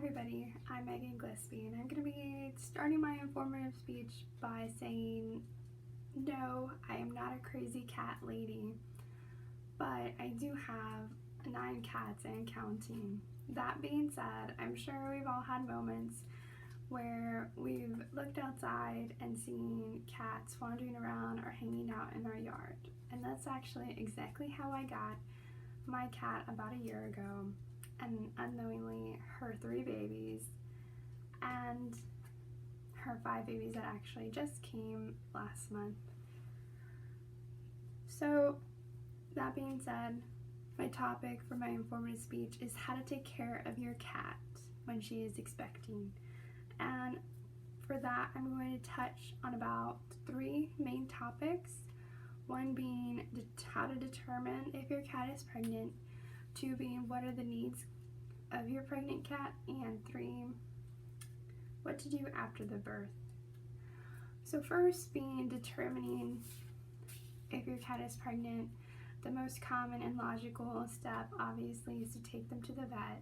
everybody, I'm Megan Gillespie and I'm going to be starting my informative speech by saying, no, I am not a crazy cat lady, but I do have 9 cats and counting. That being said, I'm sure we've all had moments where we've looked outside and seen cats wandering around or hanging out in our yard. And that's actually exactly how I got my cat about a year ago, and unknowingly her 3 babies and her 5 babies that actually just came last month. So that being said, my topic for my informative speech is how to take care of your cat when she is expecting. And for that, I'm going to touch on about 3 main topics. One being how to determine if your cat is pregnant, 2 being what are the needs of your pregnant cat, and 3, what to do after the birth. So first being determining if your cat is pregnant, the most common and logical step obviously is to take them to the vet.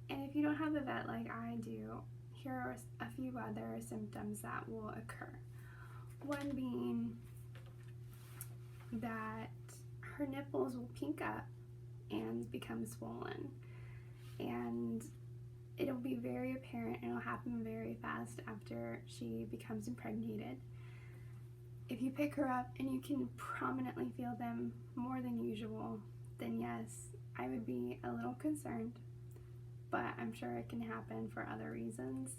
And if you don't have the vet like I do, here are a few other symptoms that will occur. One being that her nipples will pink up and become swollen, and it'll be very apparent and it'll happen very fast after she becomes impregnated. If you pick her up and you can prominently feel them more than usual, then yes, I would be a little concerned, but I'm sure it can happen for other reasons.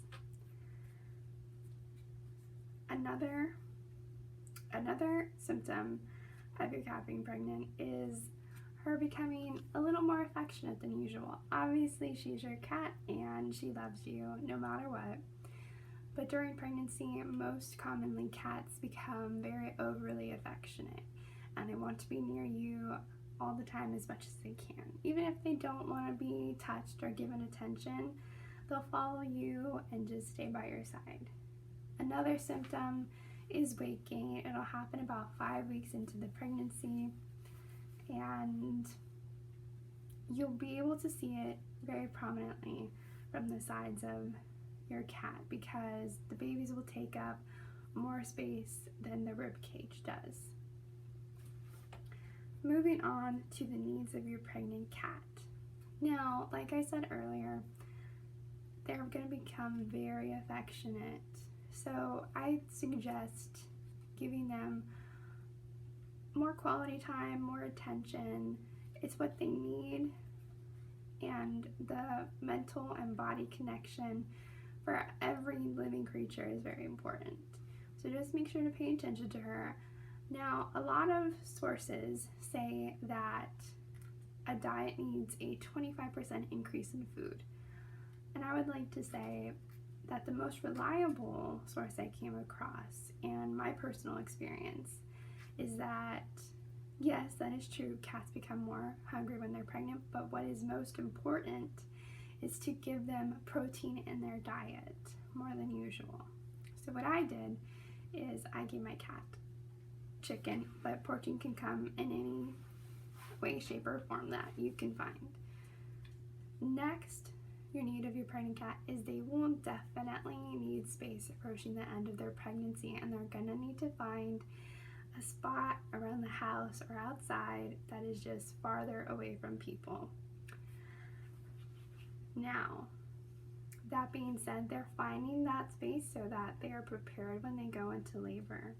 Another symptom of your cat being pregnant is her becoming a little more affectionate than usual. Obviously, she's your cat and she loves you no matter what. But during pregnancy, most commonly cats become very overly affectionate and they want to be near you all the time as much as they can. Even if they don't want to be touched or given attention, they'll follow you and just stay by your side. Another symptom is weight gain. It'll happen about 5 weeks into the pregnancy, and you'll be able to see it very prominently from the sides of your cat because the babies will take up more space than the rib cage does. Moving on to the needs of your pregnant cat. Now, like I said earlier, they're going to become very affectionate. So I suggest giving them more quality time, more attention. It's what they need, and the mental and body connection for every living creature is very important. So just make sure to pay attention to her. Now, a lot of sources say that a diet needs a 25% increase in food. And I would like to say that the most reliable source I came across and my personal experience is that yes, that is true, cats become more hungry when they're pregnant, but what is most important is to give them protein in their diet more than usual. So what I did is I gave my cat chicken, but protein can come in any way, shape, or form that you can find. Next, your need of your pregnant cat is they will definitely need space approaching the end of their pregnancy, and they're gonna need to find a spot around the house or outside that is just farther away from people. Now, that being said, they're finding that space so that they are prepared when they go into labor.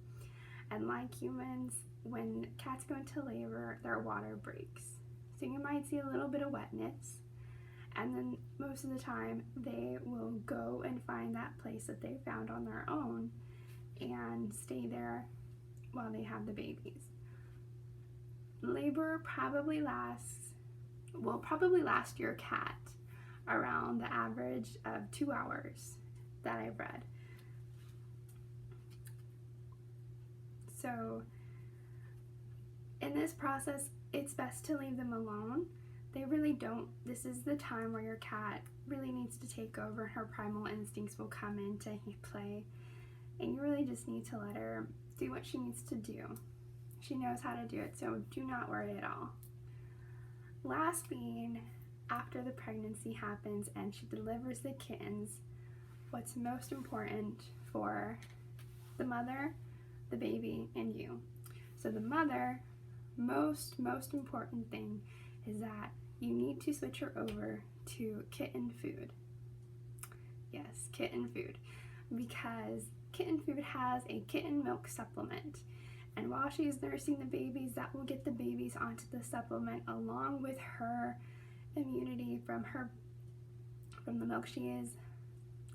And like humans, when cats go into labor, their water breaks. So you might see a little bit of wetness, and then most of the time they will go and find that place that they found on their own and stay there while they have the babies. Labor will probably last your cat around the average of 2 hours that I've read. So in this process, it's best to leave them alone. They really don't. This is the time where your cat really needs to take over. Her primal instincts will come into play, and you really just need to let her do what she needs to do. She knows how to do it, so do not worry at all. Last being after the pregnancy happens and she delivers the kittens, what's most important for the mother, the baby, and you. So the mother, most important thing is that you need to switch her over to kitten food. Yes, kitten food, because kitten food has a kitten milk supplement. And while she's nursing the babies, that will get the babies onto the supplement along with her immunity from the milk she is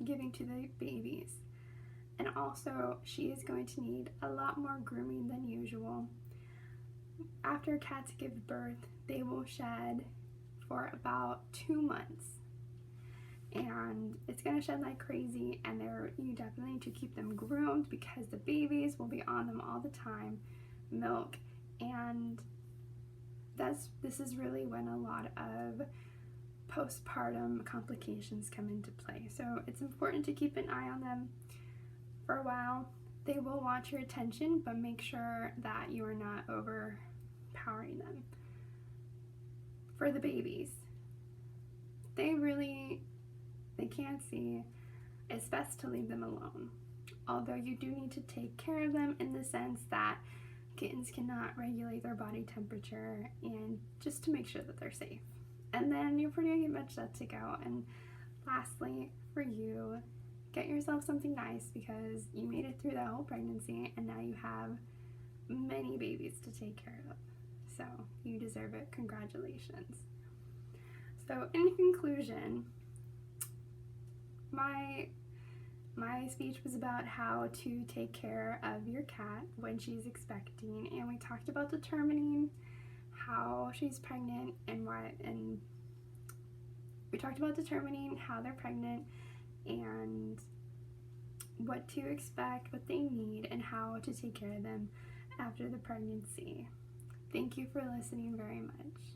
giving to the babies. And also, she is going to need a lot more grooming than usual. After cats give birth, they will shed for about 2 months. And it's going to shed like crazy, and you definitely need to keep them groomed because the babies will be on them all the time, milk, and this is really when a lot of postpartum complications come into play. So it's important to keep an eye on them for a while. They will want your attention, but make sure that you are not overpowering them. For the babies, they can't see. It's best to leave them alone. Although you do need to take care of them in the sense that kittens cannot regulate their body temperature, and just to make sure that they're safe. And then you're pretty much set to go. And lastly, for you, get yourself something nice because you made it through that whole pregnancy and now you have many babies to take care of. So you deserve it. Congratulations. So in conclusion, my speech was about how to take care of your cat when she's expecting, and we talked about determining how she's pregnant and we talked about determining how they're pregnant and what to expect, what they need, and how to take care of them after the pregnancy. Thank you for listening very much.